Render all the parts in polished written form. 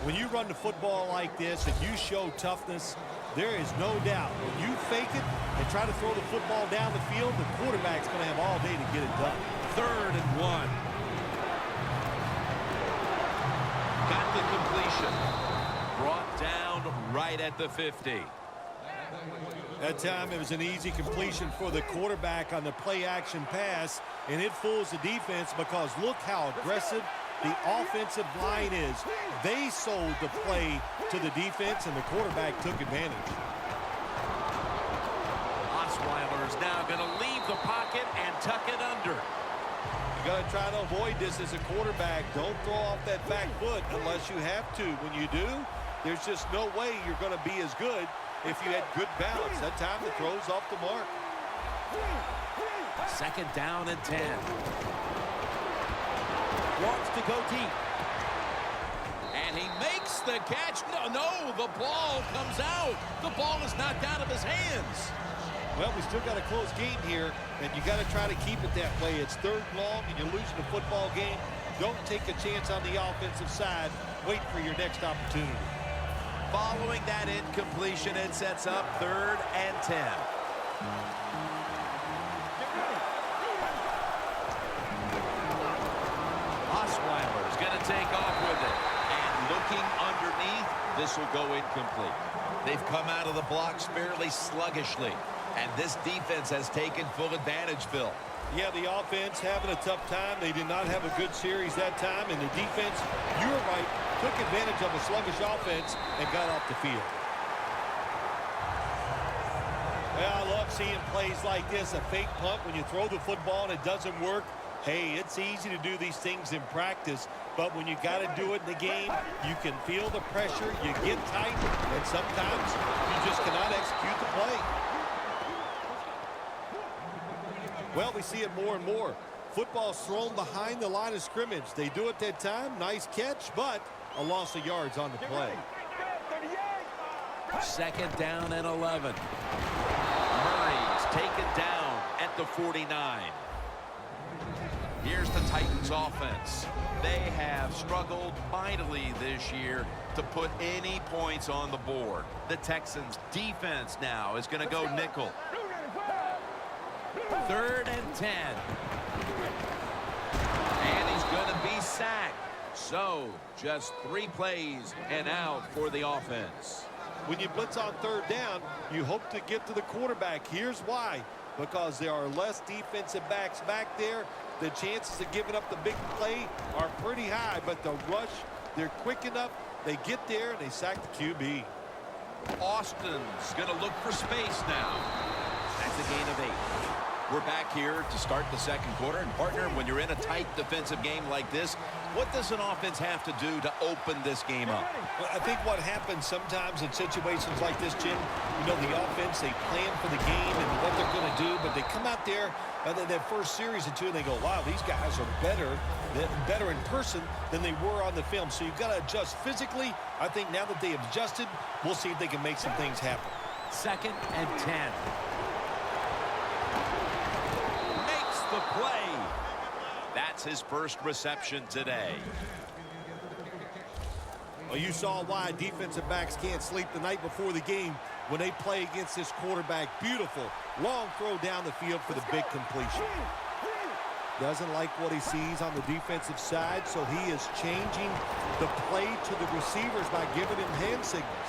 When you run the football like this and you show toughness, there is no doubt when you fake it and try to throw the football down the field, the quarterback's going to have all day to get it done. 3rd and 1. Got the completion. Brought down right at the 50. That time it was an easy completion for the quarterback on the play-action pass, and it fools the defense because look how aggressive the offensive line is. They sold the play to the defense, and the quarterback took advantage. Osweiler is now going to leave the pocket and tuck it under. You got to try to avoid this as a quarterback. Don't throw off that back foot unless you have to. When you do, there's just no way you're going to be as good if you had good balance. That time the throw's off the mark. 2nd down and 10. Wants to go deep. And he makes the catch. No, the ball comes out. The ball is knocked out of his hands. Well, we still got a close game here, and you got to try to keep it that way. It's 3rd long, and you're losing the football game. Don't take a chance on the offensive side. Wait for your next opportunity. Following that incompletion, it sets up 3rd and 10. Osweiler is going to take off with it. And looking underneath, this will go incomplete. They've come out of the blocks fairly sluggishly. And this defense has taken full advantage, Phil. Yeah, the offense having a tough time. They did not have a good series that time. And the defense, you were right, took advantage of a sluggish offense and got off the field. Well, I love seeing plays like this, a fake punt when you throw the football and it doesn't work. Hey, it's easy to do these things in practice, but when you got to do it in the game, you can feel the pressure, you get tight, and sometimes you just cannot execute the play. Well, we see it more and more. Football's thrown behind the line of scrimmage. They do it that time. Nice catch, but a loss of yards on the play. 2nd down and 11. Murray's taken down at the 49. Here's the Titans offense. They have struggled mightily this year to put any points on the board. The Texans defense now is going to go nickel. 3rd and 10. And he's going to be sacked. So, just 3 plays and out for the offense. When you blitz on 3rd down, you hope to get to the quarterback. Here's why. Because there are less defensive backs back there. The chances of giving up the big play are pretty high. But the rush, they're quick enough. They get there and they sack the QB. Austin's going to look for space now. That's a gain of 8. We're back here to start the 2nd quarter. And, partner, when you're in a tight defensive game like this, what does an offense have to do to open this game up? Well, I think what happens sometimes in situations like this, Jim, you know, the offense, they plan for the game and what they're going to do, but they come out there and then that first series or two, and they go, wow, these guys are better in person than they were on the film. So you've got to adjust physically. I think now that they have adjusted, we'll see if they can make some things happen. 2nd and 10. The play. That's his first reception today. Well, you saw why defensive backs can't sleep the night before the game when they play against this quarterback. Beautiful long throw down the field for the big completion. Doesn't like what he sees on the defensive side, so he is changing the play to the receivers by giving him hand signals.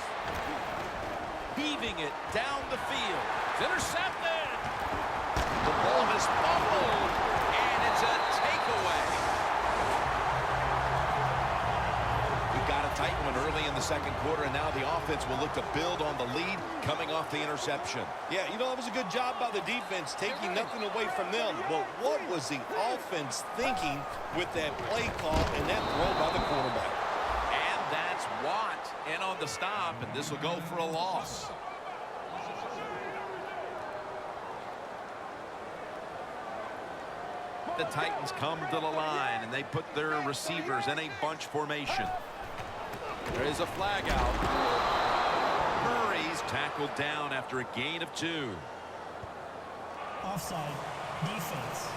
Heaving it down the field. It's intercepted. The ball is fumbled, and it's a takeaway. We got a tight one early in the 2nd quarter, and now the offense will look to build on the lead coming off the interception. Yeah, you know, it was a good job by the defense, taking nothing away from them. But what was the offense thinking with that play call and that throw by the quarterback? And that's Watt in on the stop, and this will go for a loss. The Titans come to the line, and they put their receivers in a bunch formation. There is a flag out. Murray's tackled down after a gain of 2. Offside. Defense.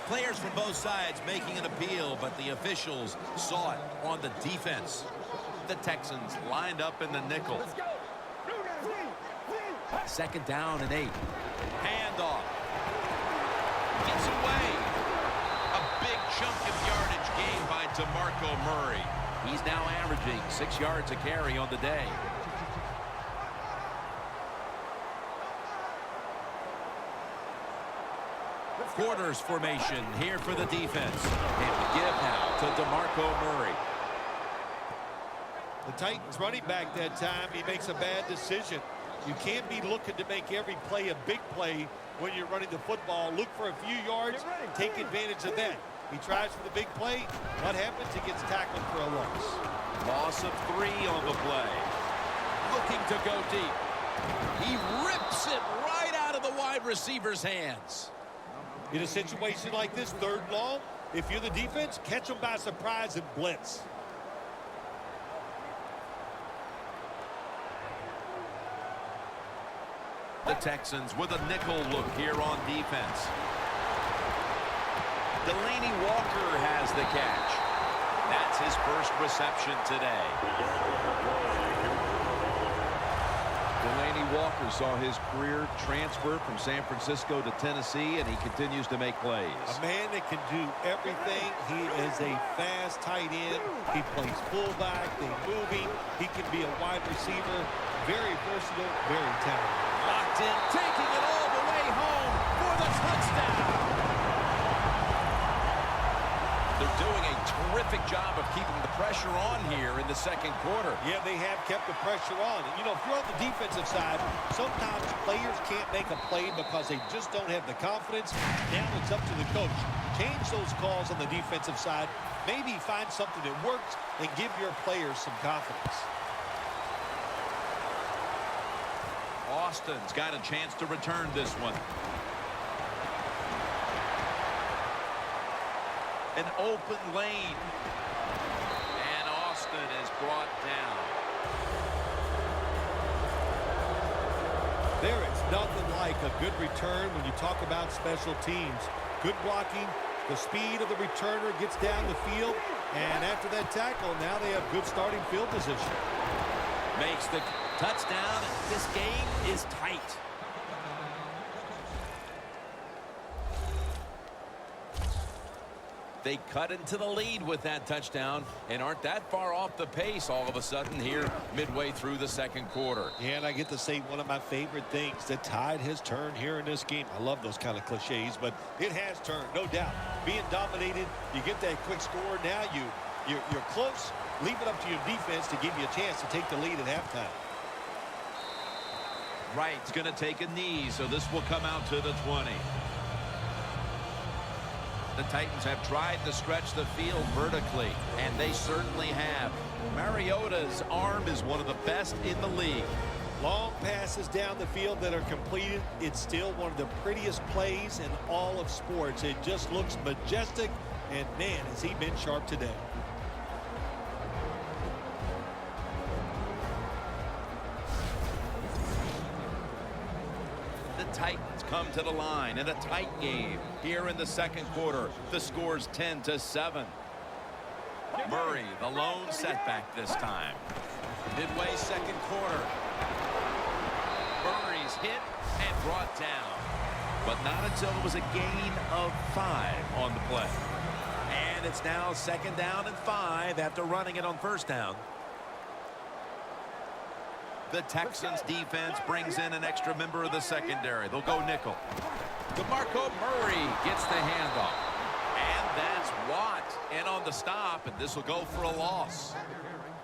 Players from both sides making an appeal, but the officials saw it on the defense. The Texans lined up in the nickel. Second down and 8. Handoff. Gets away. A big chunk of yardage gained by DeMarco Murray. He's now averaging 6 yards a carry on the day. Quarters formation here for the defense. And we give now to DeMarco Murray. The Titans running back that time, he makes a bad decision. You can't be looking to make every play a big play when you're running the football. Look for a few yards, take advantage of that. He tries for the big play. What happens? He gets tackled for a loss. Loss of 3 on the play. Looking to go deep. He rips it right out of the wide receiver's hands. In a situation like this, 3rd and long, if you're the defense, catch them by surprise and blitz. The Texans with a nickel look here on defense. Delaney Walker has the catch. That's his first reception today. Delaney Walker saw his career transfer from San Francisco to Tennessee, and he continues to make plays. A man that can do everything. He is a fast tight end. He plays fullback. They move him. He can be a wide receiver. Very versatile, very talented. Locked in, taking it all the way home for the touchdown. They're doing a terrific job of keeping the pressure on here in the second quarter. Yeah, they have kept the pressure on. And, you know, if you're on the defensive side, sometimes players can't make a play because they just don't have the confidence. Now it's up to the coach. Change those calls on the defensive side. Maybe find something that works and give your players some confidence. Austin's got a chance to return this one. An open lane. And Austin is brought down. There is nothing like a good return when you talk about special teams. Good blocking, the speed of the returner gets down the field, and after that tackle, now they have good starting field position. Makes the touchdown. This game is tight. They cut into the lead with that touchdown and aren't that far off the pace all of a sudden here midway through the second quarter. Yeah, and I get to say one of my favorite things, the tide has turned here in this game. I love those kind of cliches, but it has turned, no doubt. Being dominated, you get that quick score. Now you're close. Leave it up to your defense to give you a chance to take the lead at halftime. Wright's going to take a knee, so this will come out to the 20. The Titans have tried to stretch the field vertically, and they certainly have. Mariota's arm is one of the best in the league. Long passes down the field that are completed. It's still one of the prettiest plays in all of sports. It just looks majestic, and man, has he been sharp today. Titans come to the line in a tight game here in the second quarter. The score's 10-7. Murray, the lone setback this time. Midway second quarter. Murray's hit and brought down, but not until it was a gain of 5 on the play. And it's now 2nd down and 5 after running it on 1st down. The Texans defense brings in an extra member of the secondary. They'll go nickel. DeMarco Murray gets the handoff. And that's Watt in on the stop, and this will go for a loss.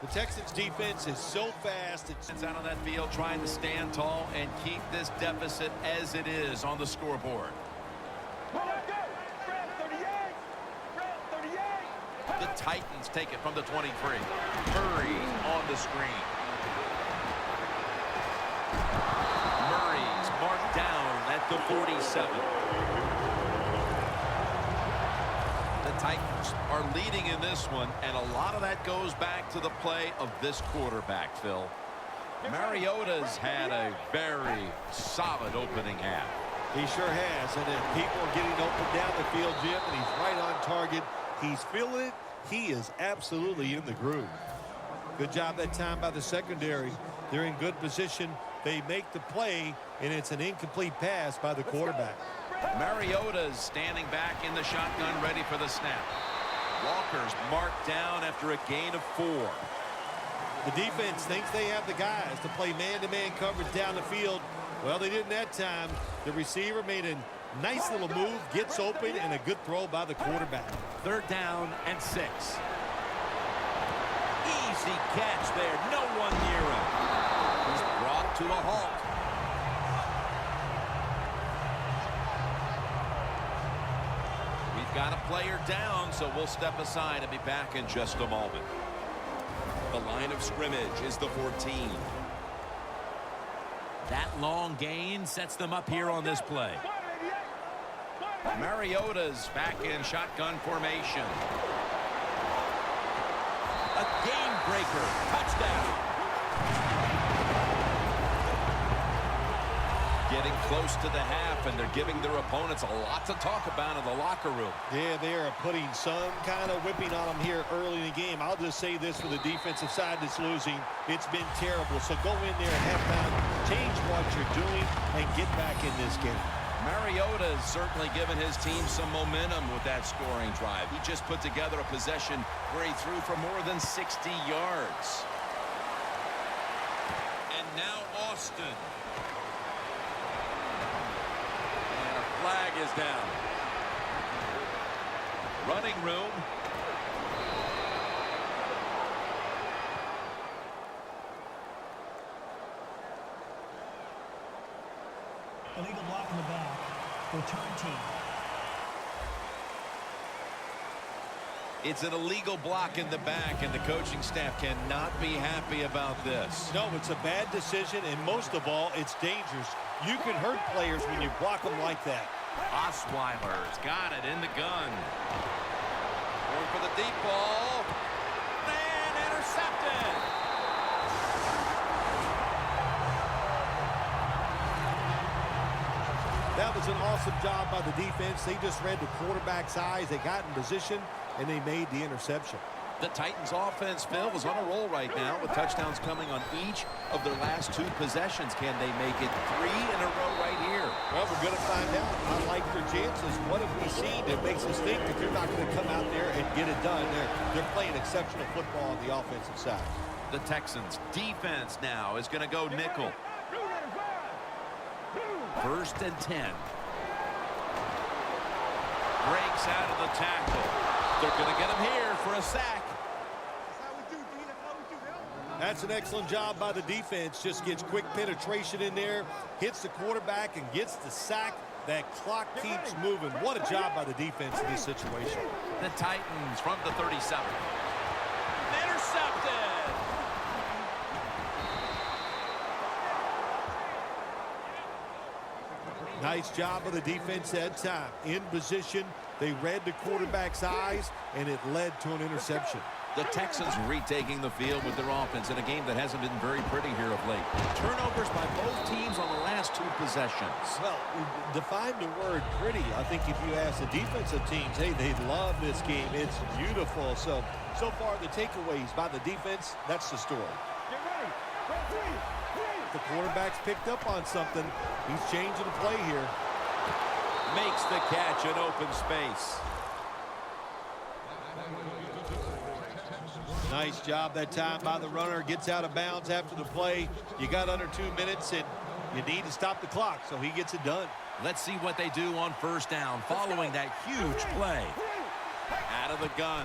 The Texans defense is so fast. It's out on that field trying to stand tall and keep this deficit as it is on the scoreboard. The Titans take it from the 23. Murray on the screen. Murray's marked down at the 47. The Titans are leading in this one, and a lot of that goes back to the play of this quarterback, Phil. Mariota's had a very solid opening half. He sure has, and then people are getting open down the field, Jim, and he's right on target. He's feeling it. He is absolutely in the groove. Good job that time by the secondary. They're in good position. They make the play, and it's an incomplete pass by the quarterback. Mariota's standing back in the shotgun, ready for the snap. Walker's marked down after a gain of 4. The defense thinks they have the guys to play man-to-man coverage down the field. Well, they didn't that time. The receiver made a nice little move, gets open, and a good throw by the quarterback. 3rd down and 6. Easy catch there. No one near him. He's brought to a halt. We've got a player down, so we'll step aside and be back in just a moment. The line of scrimmage is the 14. That long gain sets them up here on this play. Mariota's back in shotgun formation. A game breaker. Touchdown. Getting close to the half, and they're giving their opponents a lot to talk about in the locker room. Yeah, they are putting some kind of whipping on them here early in the game. I'll just say this for the defensive side that's losing. It's been terrible. So go in there at halftime, change what you're doing, and get back in this game. Mariota's certainly given his team some momentum with that scoring drive. He just put together a possession where he threw for more than 60 yards. And now Austin. And a flag is down. Running room. Illegal block in the back. Return team. It's an illegal block in the back, and the coaching staff cannot be happy about this. No, it's a bad decision, and most of all, it's dangerous. You can hurt players when you block them like that. Osweiler's got it in the gun. Going for the deep ball. And intercepted. That was an awesome job by the defense. They just read the quarterback's eyes. They got in position, and they made the interception. The Titans offense, Phil, is on a roll right now with touchdowns coming on each of their last 2 possessions. Can they make it 3 in a row right here? Well, we're going to find out. I like their chances. What have we seen that makes us think that they're not going to come out there and get it done? They're playing exceptional football on the offensive side. The Texans defense now is going to go nickel. 1st and 10. Breaks out of the tackle. They're going to get him here for a sack. That's an excellent job by the defense. Just gets quick penetration in there, hits the quarterback, and gets the sack. That clock keeps moving. What a job by the defense in this situation. The Titans from the 37. Intercepted. Nice job of the defense that time. In position, they read the quarterback's eyes, and it led to an interception. The Texans retaking the field with their offense in a game that hasn't been very pretty here of late. Turnovers by both teams on the last 2 possessions. Well, define the word pretty. I think if you ask the defensive teams, hey, they love this game. It's beautiful. So far, the takeaways by the defense, that's the story. Get ready. The quarterback's picked up on something. He's changing the play here. Makes the catch in open space. Nice job that time by the runner. Gets out of bounds after the play. You got under 2 minutes, and you need to stop the clock, so he gets it done. Let's see what they do on 1st down following that huge play. Out of the gun.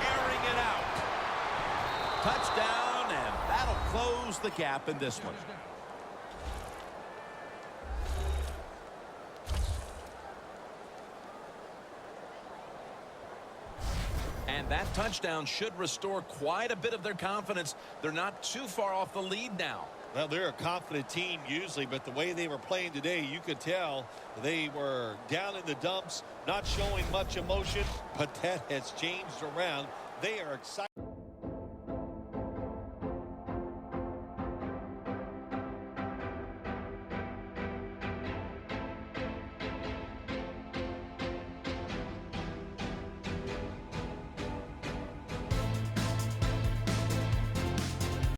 Airing it out. Touchdown, and that'll close the gap in this one. And that touchdown should restore quite a bit of their confidence. They're not too far off the lead now. Well, they're a confident team usually, but the way they were playing today, you could tell they were down in the dumps, not showing much emotion, but that has changed around. They are excited.